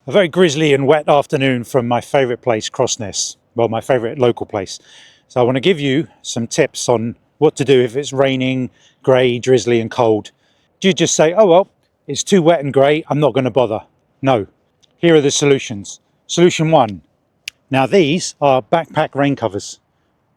A very grisly and wet afternoon from my favourite place, Crossness. Well, my favourite local place. So I want to give you some tips on what to do if it's raining, grey, drizzly and cold. Do you just say, oh well, it's too wet and grey, I'm not going to bother? No. Here are the solutions. Solution 1. Now these are backpack rain covers,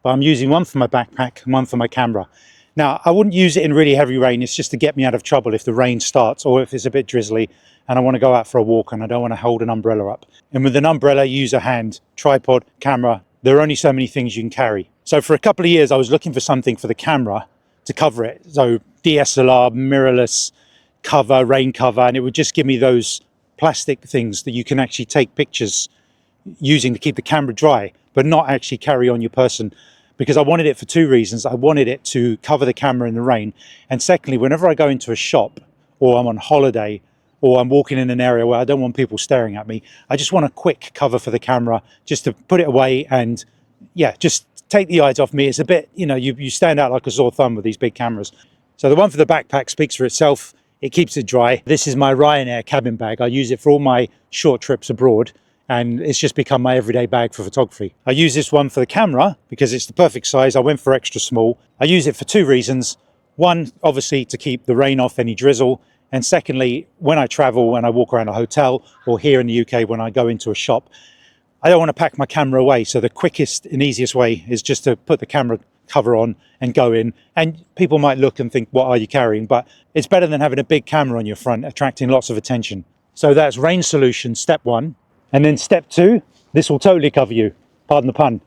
but I'm using one for my backpack and one for my camera. Now I wouldn't use it in really heavy rain, it's just to get me out of trouble if the rain starts or if it's a bit drizzly and I want to go out for a walk and I don't want to hold an umbrella up. And with an umbrella, use a hand, tripod, camera. There are only so many things you can carry. So for a couple of years, I was looking for something for the camera to cover it. So DSLR, mirrorless cover, rain cover, and it would just give me those plastic things that you can actually take pictures using to keep the camera dry, but not actually carry on your person. Because I wanted it for 2 reasons. I wanted it to cover the camera in the rain. And secondly, whenever I go into a shop or I'm on holiday or I'm walking in an area where I don't want people staring at me, I just want a quick cover for the camera just to put it away and yeah, just take the eyes off me. It's a bit, you stand out like a sore thumb with these big cameras. So the one for the backpack speaks for itself. It keeps it dry. This is my Ryanair cabin bag. I use it for all my short trips abroad, and it's just become my everyday bag for photography. I use this one for the camera because it's the perfect size. I went for extra small. I use it for 2 reasons. One, obviously to keep the rain off any drizzle. And secondly, when I travel, when I walk around a hotel or here in the UK, when I go into a shop, I don't want to pack my camera away. So the quickest and easiest way is just to put the camera cover on and go in. And people might look and think, what are you carrying? But it's better than having a big camera on your front, attracting lots of attention. So that's rain solution, step 1. And then step 2, this will totally cover you. Pardon the pun.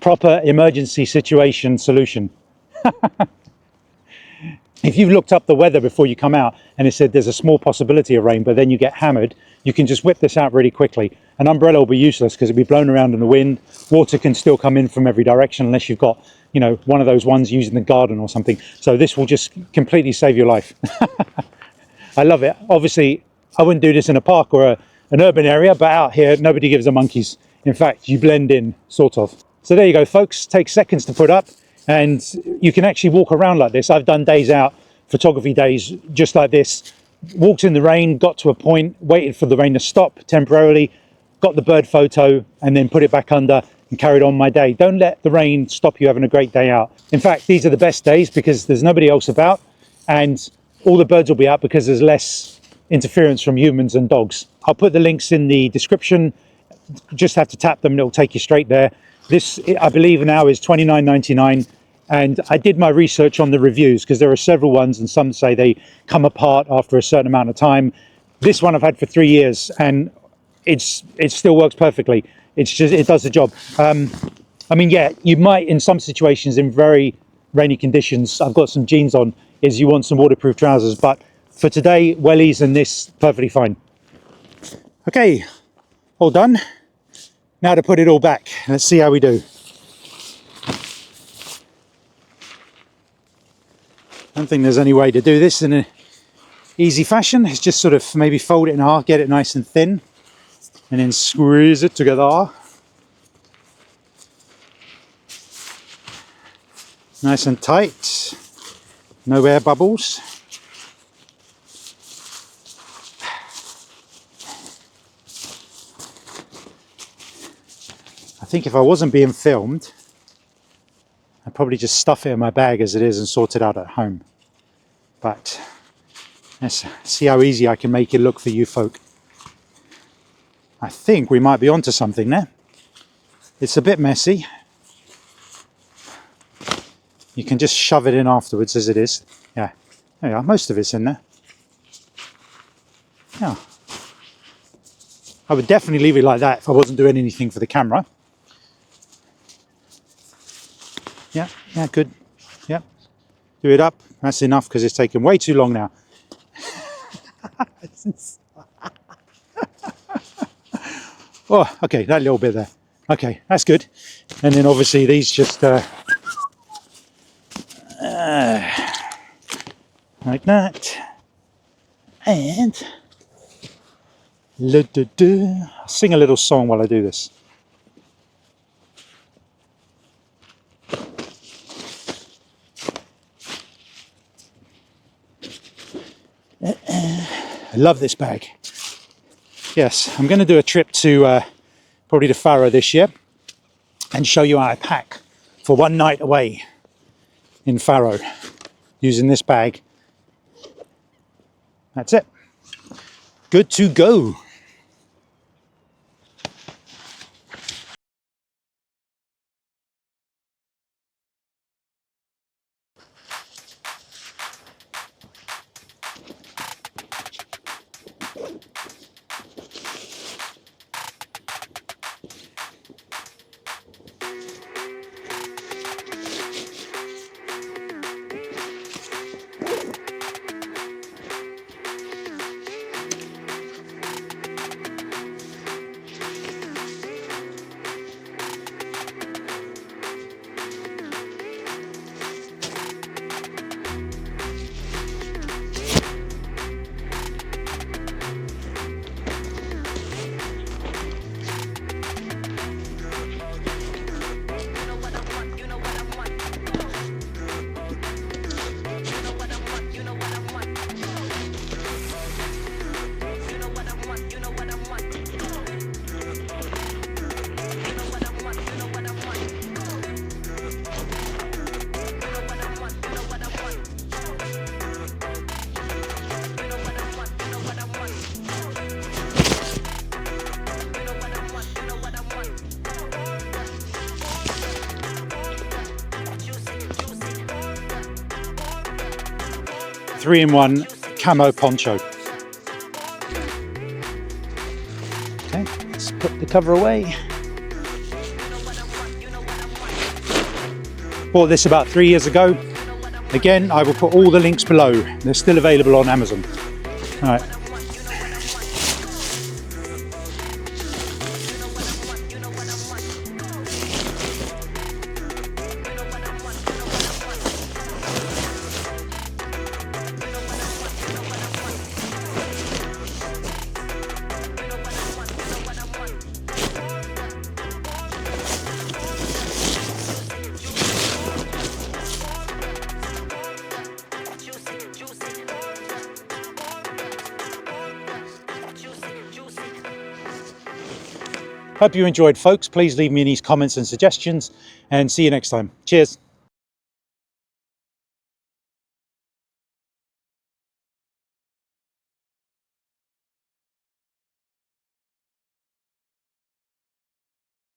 Proper emergency situation solution. If you've looked up the weather before you come out and it said there's a small possibility of rain, but then you get hammered, you can just whip this out really quickly. An umbrella will be useless because it'll be blown around in the wind. Water can still come in from every direction unless you've got, one of those ones used in the garden or something. So this will just completely save your life. I love it. Obviously, I wouldn't do this in a park or an urban area, but out here, nobody gives a monkeys. In fact, you blend in, sort of. So there you go, folks. Take seconds to put up. And you can actually walk around like this. I've done days out, photography days, just like this. Walked in the rain, got to a point, waited for the rain to stop temporarily, got the bird photo, and then put it back under and carried on my day. Don't let the rain stop you having a great day out. In fact, these are the best days because there's nobody else about and all the birds will be out because there's less interference from humans and dogs. I'll put the links in the description. Just have to tap them and it'll take you straight there. This, I believe now, is $29.99. And I did my research on the reviews because there are several ones and some say they come apart after a certain amount of time. This one I've had for 3 years and it still works perfectly. It does the job. Yeah, you might in some situations in very rainy conditions, I've got some jeans on, is you want some waterproof trousers, but for today, wellies and this, perfectly fine. Okay, all done. Now to put it all back. Let's see how we do. I don't think there's any way to do this in an easy fashion. It's just sort of maybe fold it in half, get it nice and thin, and then squeeze it together. Nice and tight. No air bubbles. I think if I wasn't being filmed, I'd probably just stuff it in my bag as it is and sort it out at home. But let's see how easy I can make it look for you folk. I think we might be onto something there. It's a bit messy. You can just shove it in afterwards as it is. Yeah, there you are. Most of it's in there. Yeah. I would definitely leave it like that if I wasn't doing anything for the camera. Yeah, good. Yeah, do it up. That's enough because it's taken way too long now. Oh, okay, that little bit there. Okay, that's good. And then obviously these just like that. And I'll sing a little song while I do this. I love this bag. yes, I'm going to do a trip to probably to Faro this year and show you how I pack for one night away in Faro using this bag. That's it. Good to go. Three-in-one camo poncho. Okay, let's put the cover away. Bought this about 3 years ago. Again, I will put all the links below. They're still available on Amazon. All right. Hope you enjoyed, folks. Please leave me any comments and suggestions, and see you next time. Cheers.